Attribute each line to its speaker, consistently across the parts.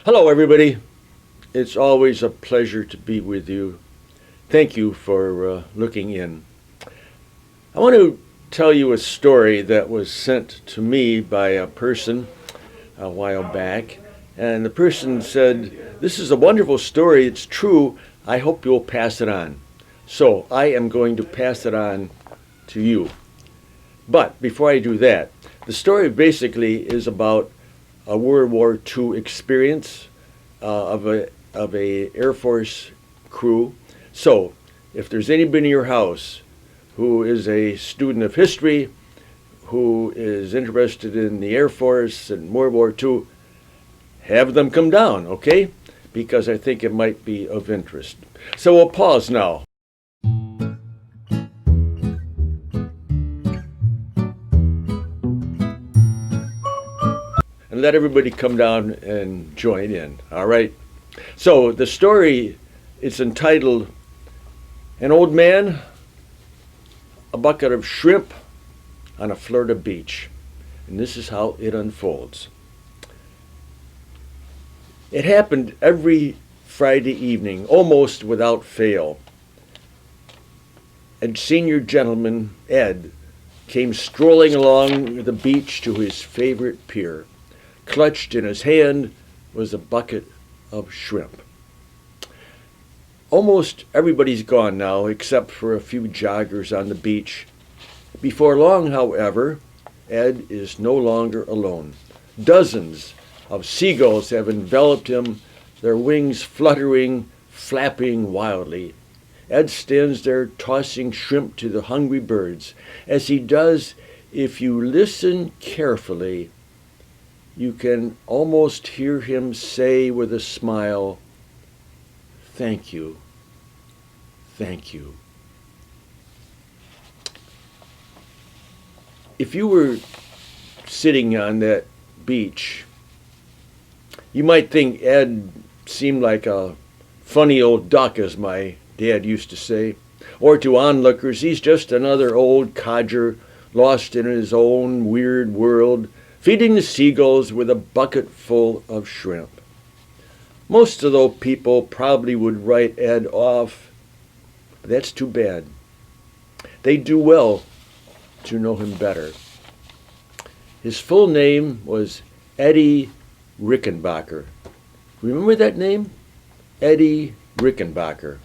Speaker 1: Hello, everybody. It's always a pleasure to be with you. Thank you for looking in. I want to tell you a story that was sent to me by a person a while back. And the person said, "This is a wonderful story. It's true. I hope you'll pass it on." So I am going to pass it on to you. But before I do that, the story basically is about a World War II experience of a Air Force crew. So, if there's anybody in your house who is a student of history, who is interested in the Air Force and World War II, have them come down, okay? Because I think it might be of interest. So we'll pause now. And let everybody come down and join in, all right? So the story is entitled An Old Man, a Bucket of Shrimp on a Florida Beach. And this is how it unfolds. It happened every Friday evening, almost without fail. A senior gentleman, Ed, came strolling along the beach to his favorite pier. Clutched in his hand was a bucket of shrimp. Almost everybody's gone now, except for a few joggers on the beach. Before long, however, Ed is no longer alone. Dozens of seagulls have enveloped him, their wings fluttering, flapping wildly. Ed stands there tossing shrimp to the hungry birds. As he does, if you listen carefully, you can almost hear him say with a smile, "Thank you, thank you." If you were sitting on that beach, you might think Ed seemed like a funny old duck, as my dad used to say. Or to onlookers, he's just another old codger lost in his own weird world, feeding the seagulls with a bucket full of shrimp. Most of those people probably would write Ed off. But that's too bad. They do well to know him better. His full name was Eddie Rickenbacker. Remember that name? Eddie Rickenbacker.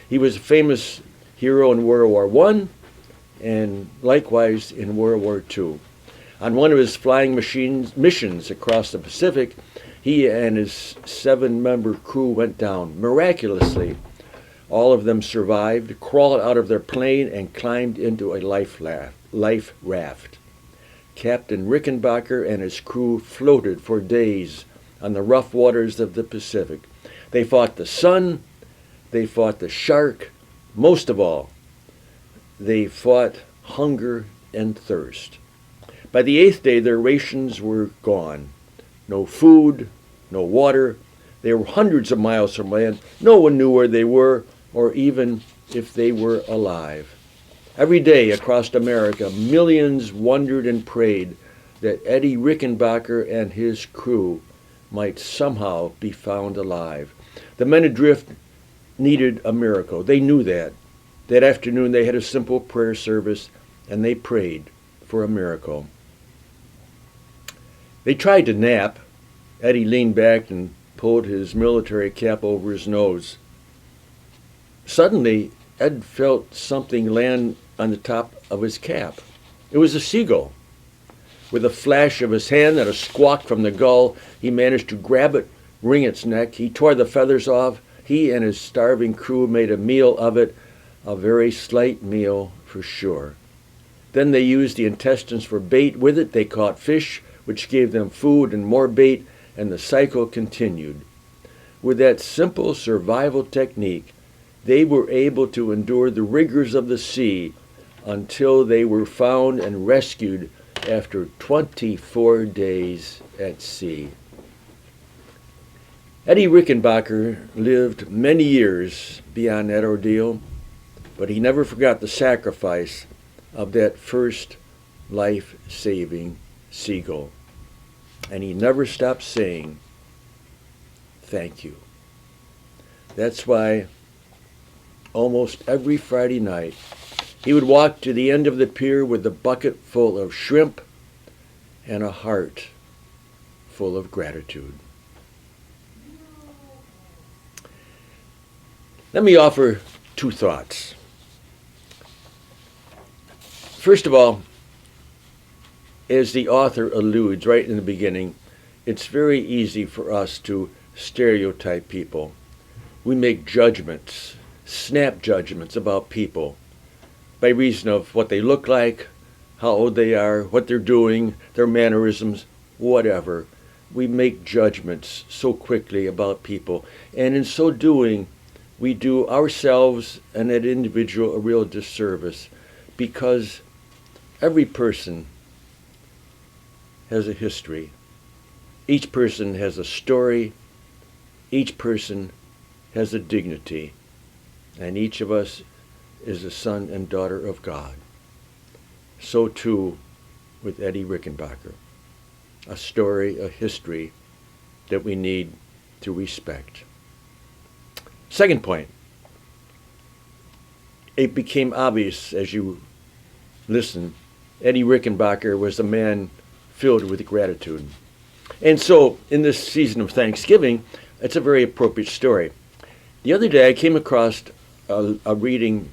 Speaker 1: He was a famous hero in World War I and likewise in World War II. On one of his flying missions across the Pacific, he and his 7-member crew went down miraculously. All of them survived, crawled out of their plane, and climbed into a life raft. Captain Rickenbacker and his crew floated for days on the rough waters of the Pacific. They fought the sun, they fought the shark, most of all, they fought hunger and thirst. By the 8th day, their rations were gone. No food, no water. They were hundreds of miles from land. No one knew where they were, or even if they were alive. Every day across America, millions wondered and prayed that Eddie Rickenbacker and his crew might somehow be found alive. The men adrift needed a miracle. They knew that. That afternoon they had a simple prayer service, and they prayed for a miracle. They tried to nap. Eddie leaned back and pulled his military cap over his nose. Suddenly, Ed felt something land on the top of his cap. It was a seagull. With a flash of his hand and a squawk from the gull, he managed to grab it, wring its neck. He tore the feathers off. He and his starving crew made a meal of it, a very slight meal for sure. Then they used the intestines for bait. With it, they caught fish, which gave them food and more bait, and the cycle continued. With that simple survival technique, they were able to endure the rigors of the sea until they were found and rescued after 24 days at sea. Eddie Rickenbacker lived many years beyond that ordeal, but he never forgot the sacrifice of that first life-saving seagull. And he never stopped saying, thank you. That's why almost every Friday night he would walk to the end of the pier with a bucket full of shrimp and a heart full of gratitude. Let me offer two thoughts. First of all, as the author alludes right in the beginning, it's very easy for us to stereotype people. We make judgments, snap judgments about people by reason of what they look like, how old they are, what they're doing, their mannerisms, whatever. We make judgments so quickly about people, and in so doing, we do ourselves and that individual a real disservice, because every person has a history. Each person has a story. Each person has a dignity. And each of us is a son and daughter of God. So too with Eddie Rickenbacker. A story, a history that we need to respect. Second point. It became obvious as you listen, Eddie Rickenbacker was a man filled with gratitude. And so, in this season of Thanksgiving, it's a very appropriate story. The other day I came across a reading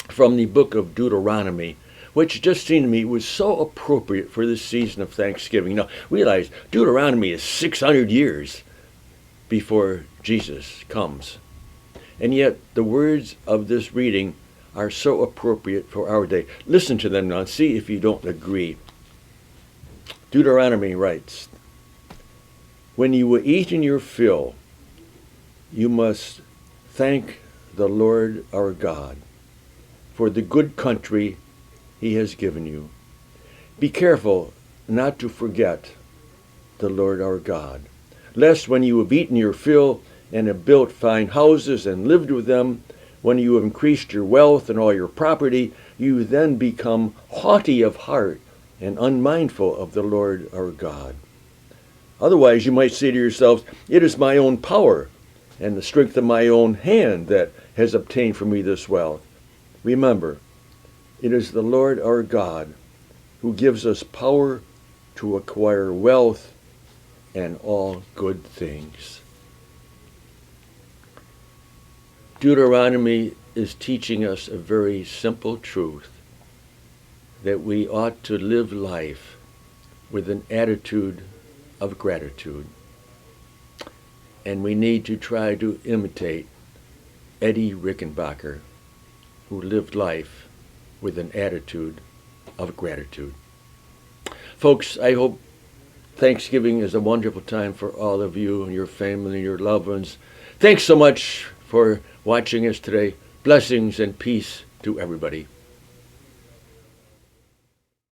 Speaker 1: from the book of Deuteronomy, which just seemed to me was so appropriate for this season of Thanksgiving. Now, realize Deuteronomy is 600 years before Jesus comes. And yet, the words of this reading are so appropriate for our day. Listen to them now and see if you don't agree. Deuteronomy writes, "When you will eat in your fill, you must thank the Lord our God for the good country he has given you. Be careful not to forget the Lord our God, lest when you have eaten your fill and have built fine houses and lived with them, when you have increased your wealth and all your property, you then become haughty of heart and unmindful of the Lord our God. Otherwise you might say to yourselves, it is my own power and the strength of my own hand that has obtained for me this wealth. Remember, it is the Lord our God who gives us power to acquire wealth and all good things." Deuteronomy is teaching us a very simple truth, that we ought to live life with an attitude of gratitude. And we need to try to imitate Eddie Rickenbacker, who lived life with an attitude of gratitude. Folks, I hope Thanksgiving is a wonderful time for all of you and your family and your loved ones. Thanks so much for watching us today. Blessings and peace to everybody.